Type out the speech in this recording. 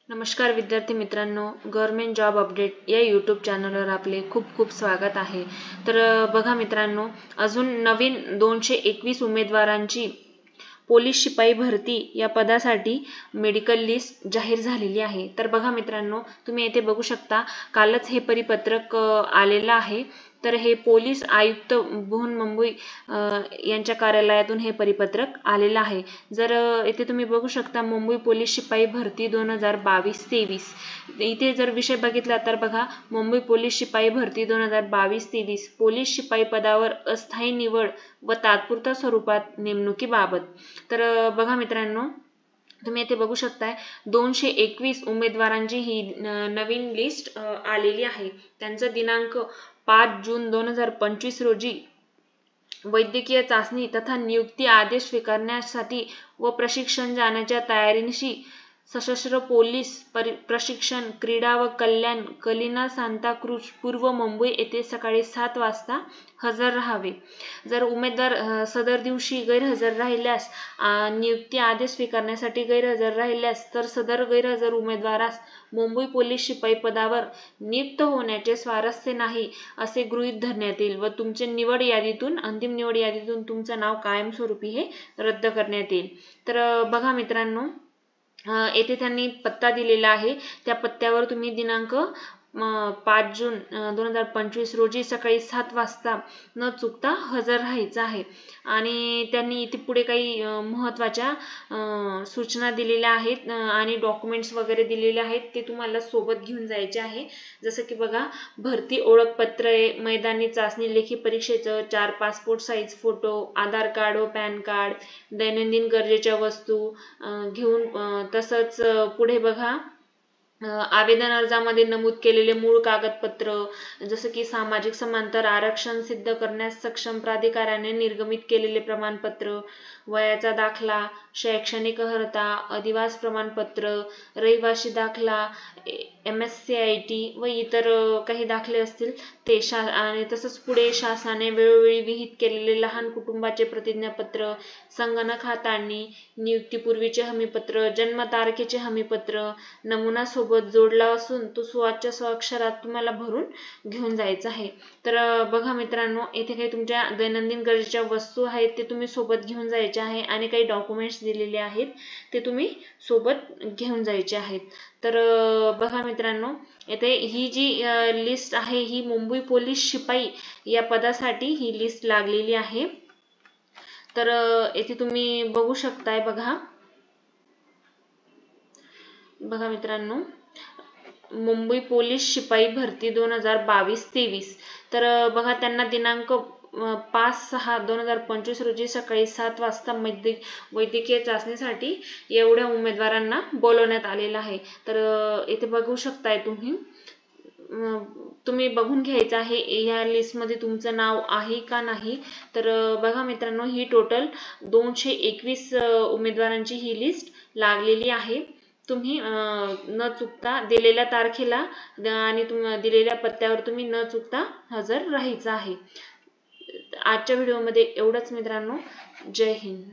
नमस्कार विद्यार्थी मित्रांनो, गव्हर्नमेंट जॉब अपडेट या यूट्यूब चॅनलवर आपले खूप खूप स्वागत आहे। तर बघा मित्रांनो, अजून नवीन 221 उमेदवारांची पोलीस शिपाई भरती या पदासाठी मेडिकल लिस्ट जाहीर झालेली आहे। तर बघा मित्रांनो, तुम्ही येथे बघू शकता, कालच हे परिपत्रक आलेलं आहे। तर हे पोलीस आयुक्त बृहन्मुंबई यांच्या कार्यालयातून हे परिपत्रक आलेलं आहे। जर येथे तुम्ही बघू शकता, मुंबई पोलीस शिपाई भरती 2022-23 इथे जर विषय बघितला तर बघा, मुंबई पोलीस शिपाई भरती 2022-23 पोलीस शिपाई पदावर अस्थायी निवड व तात्पुरत्या स्वरूपात नेमणुकीबाबत। तर बघा मित्रांनो, तुम्ही येथे बघू शकताय 221 उमेदवारांची ही नवीन लिस्ट आलेली आहे। त्यांचा दिनांक 5 जून 2025 रोजी वैद्यकीय चाचणी तथा नियुक्ती आदेश स्वीकारण्यासाठी व प्रशिक्षण जाण्याच्या तयारीनिशी सशस्त्र पोलीस प्रशिक्षण क्रीडा व कल्याण कलिना सांताक्रूझ पूर्व मुंबई येथे सकाळी 7 वाजता हजर राहावे। जर उमेदवार सदर दिवशी गैरहजर राहिल्यास, नियुक्ती आदेश स्वीकारण्यासाठी गैरहजर राहिल्यास, तर सदर गैरहजर उमेदवारास मुंबई पोलीस शिपाई पदावर नियुक्त होण्याचे स्वारस्य नाही असे गृहीत धरण्यात येईल व तुमचे निवड यादीतून अंतिम निवड यादीतून तुमचे नाव कायमस्वरूपी हे रद्द करण्यात येईल। तर बघा मित्रांनो, येथे त्यांनी पत्ता दिलेला आहे। त्या पत्त्यावर तुम्ही दिनांक 5 जून 2025 रोजी सकाळी 7 वाजता न चुकता हजर राहायचं आहे। आणि त्यांनी इथे पुढे काही महत्त्वाच्या सूचना दिलेल्या आहेत आणि डॉक्युमेंट्स वगैरे दिलेले आहेत, ते तुम्हाला सोबत घेऊन जायचे आहे। जसं की बघा, भरती ओळखपत्र, मैदानी चाचणी, लेखी परीक्षेचं 4 पासपोर्ट साईज फोटो, आधार कार्ड व पॅन कार्ड, दैनंदिन गरजेच्या वस्तू घेऊन, तसंच पुढे बघा, आवेदन अर्जामध्ये नमूद केलेले मूळ कागदपत्र, जसं की सामाजिक समांतर आरक्षण सिद्ध करण्यास सक्षम प्राधिकाऱ्याने निर्गमित केलेले प्रमाणपत्र, वयाचा दाखला, शैक्षणिक अर्हता, अधिवास प्रमाणपत्र, रहिवासी दाखला, MSCIT व इतर काही दाखले असतील ते, आणि तसंच पुढे शासनाने वेळोवेळी विहित केलेले लहान कुटुंबाचे प्रतिज्ञापत्र, संगणक हाताळणी, नियुक्तीपूर्वीचे हमीपत्र, जन्मतारखेचे हमीपत्र, नमुना सोबत जोडला असून तो स्वतःच्या स्वाक्षरात तुम्हाला भरून घेऊन जायचा आहे। तर बघा मित्रांनो, येथे काही तुमच्या दैनंदिन गरजेच्या वस्तू आहेत ते तुम्ही सोबत घेऊन जायचे आहे आणि काही डॉक्युमेंट्स दिलेले आहेत ते तुम्ही सोबत घेऊन जायचे आहेत। तर बघा मित्रांनो, येथे ही जी लिस्ट आहे ही मुंबई पोलीस शिपाई या पदासाठी ही लिस्ट लागलेली आहे। तर येथे तुम्ही बघू शकताय, बघा मित्रांनो, मुंबई पोलीस शिपाई भरती 2022-23। तर बघा, त्यांना दिनांक 5/6/2025 रोजी सकाळी 7 वाजता वैद्यकीय चाचणीसाठी एवढ्या उमेदवारांना बोलवण्यात आलेलं आहे। तर इथे बघू शकताय तुम्ही बघून घ्यायचं आहे या लिस्टमध्ये तुमचं नाव आहे का नाही। तर बघा मित्रांनो, ही टोटल 221 उमेदवारांची ही लिस्ट लागलेली आहे। तुम्ही न चुकता दिलेल्या तारखेला आणि दिलेल्या पत्त्यावर तुम्ही न चुकता हजर राहायचं आहे। आजच्या व्हिडिओमध्ये एवढंच मित्रांनो, जय हिंद।